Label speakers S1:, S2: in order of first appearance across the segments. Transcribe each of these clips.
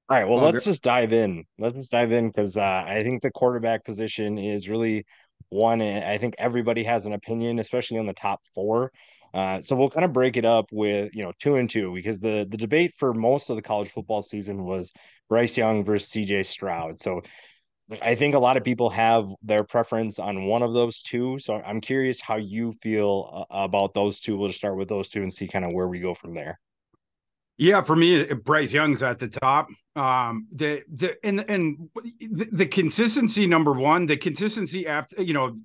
S1: All right, well,
S2: All good.
S1: let's just dive in. Let's just dive in because I think the quarterback position is really one. I think everybody has an opinion, especially on the top four. So we'll kind of break it up with, two and two, because the debate for most of the college football season was Bryce Young versus C.J. Stroud. So I think a lot of people have their preference on one of those two. So I'm curious how you feel about those two. We'll just start with those two and see kind of where we go from there.
S2: Yeah, for me, Bryce Young's at the top. The consistency, number one, the consistency after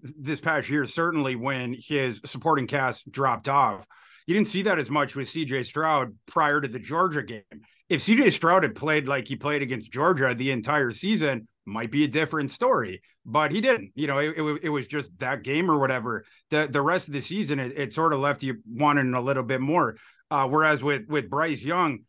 S2: this past year, certainly when his supporting cast dropped off, you didn't see that as much with C.J. Stroud prior to the Georgia game. If C.J. Stroud had played like he played against Georgia the entire season, might be a different story. But he didn't. It was just that game or whatever. The rest of the season, it sort of left you wanting a little bit more. Whereas with Bryce Young,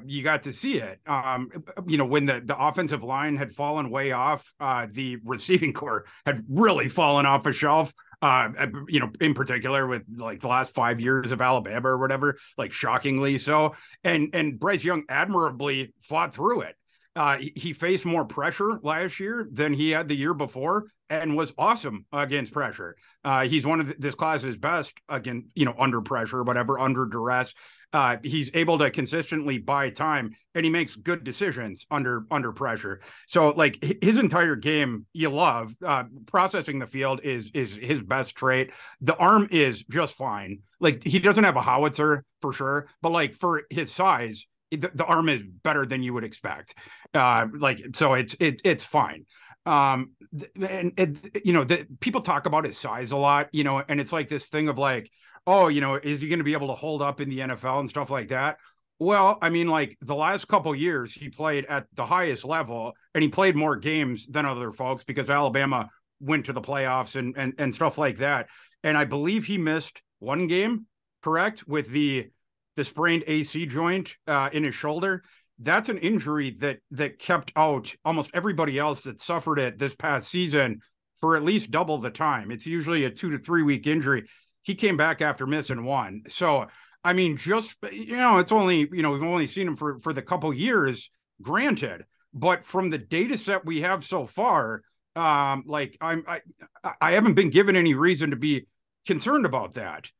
S2: you got to see it. When the offensive line had fallen way off, the receiving core had really fallen off a shelf. In particular with like the last 5 years of Alabama or whatever, like shockingly so. And Bryce Young admirably fought through it. He faced more pressure last year than he had the year before and was awesome against pressure. He's one of this class's best again, under pressure, whatever, under duress. He's able to consistently buy time and he makes good decisions under pressure. So like his entire game, you love. Processing the field is his best trait. The arm is just fine. Like he doesn't have a howitzer for sure, but like for his size, the arm is better than you would expect. So it's fine. People talk about his size a lot, and it's like this thing of like, oh, is he going to be able to hold up in the NFL and stuff like that? Well, I mean, like the last couple years, he played at the highest level, and he played more games than other folks because Alabama went to the playoffs and stuff like that. And I believe he missed one game, correct, with the sprained AC joint in his shoulder. That's an injury that kept out almost everybody else that suffered it this past season for at least double the time. It's usually a 2 to 3 week injury. He came back after missing one. So I mean, just it's only we've only seen him for the couple years, granted, but from the data set we have so far, I haven't been given any reason to be concerned about that.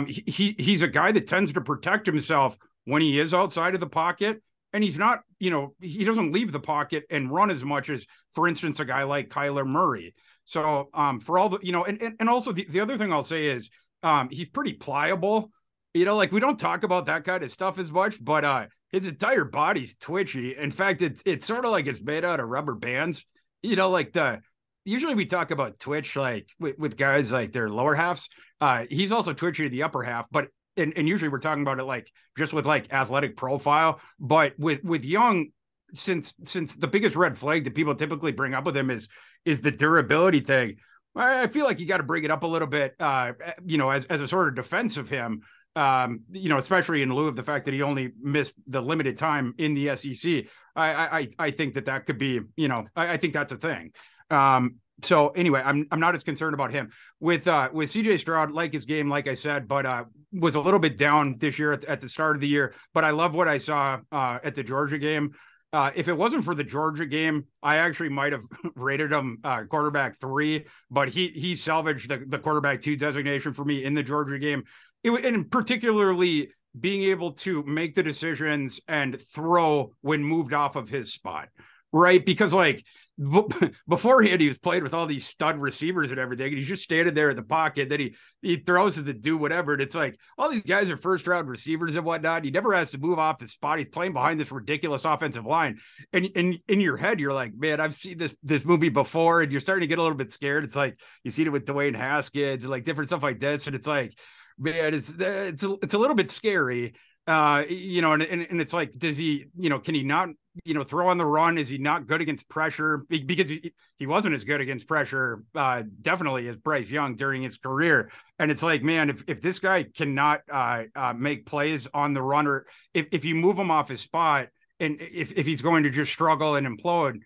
S2: He's a guy that tends to protect himself when he is outside of the pocket, and he's not, he doesn't leave the pocket and run as much as, for instance, a guy like Kyler Murray. So for all the, and also the other thing I'll say is he's pretty pliable. Like we don't talk about that kind of stuff as much, but his entire body's twitchy. In fact, it's sort of like it's made out of rubber bands. Like the usually we talk about twitch like with guys like their lower halves. He's also twitchy to the upper half, but and usually we're talking about it like just with like athletic profile. But with Young, since the biggest red flag that people typically bring up with him is the durability thing. I feel like you got to bring it up a little bit, as a sort of defense of him. Especially in lieu of the fact that he only missed the limited time in the SEC. I think that could be, I think that's a thing. So anyway, I'm not as concerned about him with CJ Stroud, like his game, like I said, but was a little bit down this year at the start of the year. But I love what I saw at the Georgia game. If it wasn't for the Georgia game, I actually might have rated him quarterback 3, but he salvaged the quarterback 2 designation for me in the Georgia game. And particularly being able to make the decisions and throw when moved off of his spot, right? Because like beforehand, he was played with all these stud receivers and everything. And he's just standing there in the pocket. Then he throws to the do whatever. And it's like all these guys are first round receivers and whatnot. He never has to move off the spot. He's playing behind this ridiculous offensive line. And in your head, you're like, man, I've seen this movie before. And you're starting to get a little bit scared. It's like you see it with Dwayne Haskins and like different stuff like this. And it's like, man, it's a little bit scary. And it's like, does he, can he not, throw on the run? Is he not good against pressure? Because he wasn't as good against pressure, definitely as Bryce Young during his career. And it's like, man, if this guy cannot make plays on the run, or if you move him off his spot, and if he's going to just struggle and implode,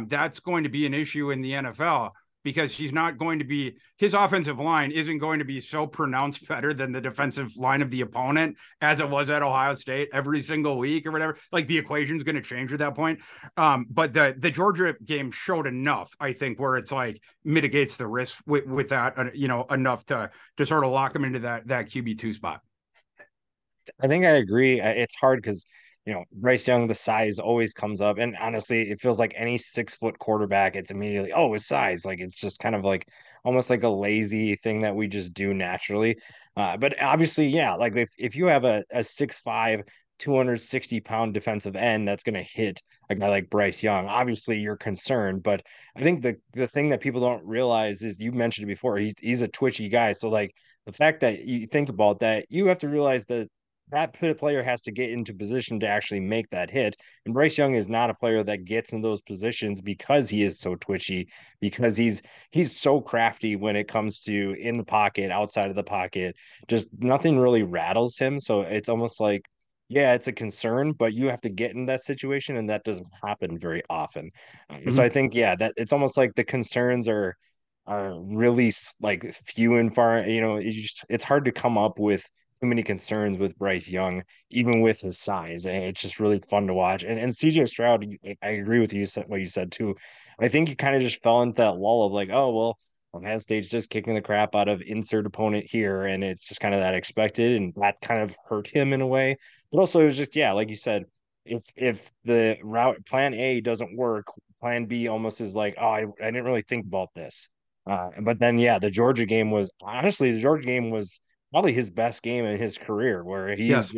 S2: that's going to be an issue in the NFL. because he's not going to be, his offensive line isn't going to be so pronounced better than the defensive line of the opponent as it was at Ohio State every single week or whatever. Like the equation's going to change at that point. But the Georgia game showed enough, I think, where it's like mitigates the risk with that, enough to sort of lock him into that QB2 spot.
S1: I think I agree. It's hard because Bryce Young, the size always comes up, and honestly, it feels like any 6 foot quarterback, it's immediately his size. Like it's just kind of like almost like a lazy thing that we just do naturally. But obviously, yeah, like if you have a 6'5", 260-pound defensive end that's going to hit a guy like Bryce Young, obviously you're concerned. But I think the thing that people don't realize is, you mentioned it before, he's a twitchy guy. So like the fact that you think about that, you have to realize that that player has to get into position to actually make that hit. And Bryce Young is not a player that gets in those positions because he is so twitchy, because he's so crafty when it comes to in the pocket, outside of the pocket. Just nothing really rattles him. So it's almost like, yeah, it's a concern, but you have to get in that situation, and that doesn't happen very often. So I
S2: Mm-hmm.
S1: think, yeah, that it's almost like the concerns are really like few and far. It's hard to come up with too many concerns with Bryce Young, even with his size. And it's just really fun to watch. And CJ Stroud, I agree with you, what you said too. I think he kind of just fell into that lull of like, oh well, Ohio State's just kicking the crap out of insert opponent here, and it's just kind of that expected, and that kind of hurt him in a way. But also, it was just, yeah, like you said, if the route plan A doesn't work, plan B almost is like, oh, I didn't really think about this. But then, yeah, the Georgia game was probably his best game in his career, where
S2: Yes.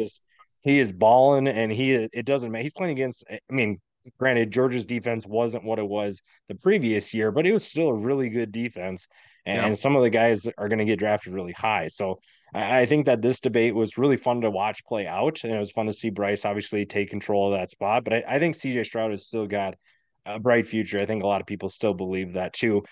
S1: he is balling, and it doesn't matter. He's playing against, I mean, granted, Georgia's defense wasn't what it was the previous year, but it was still a really good defense.
S2: Yeah.
S1: And some of the guys are going to get drafted really high. So I think that this debate was really fun to watch play out. And it was fun to see Bryce obviously take control of that spot. But I think CJ Stroud has still got a bright future. I think a lot of people still believe that too.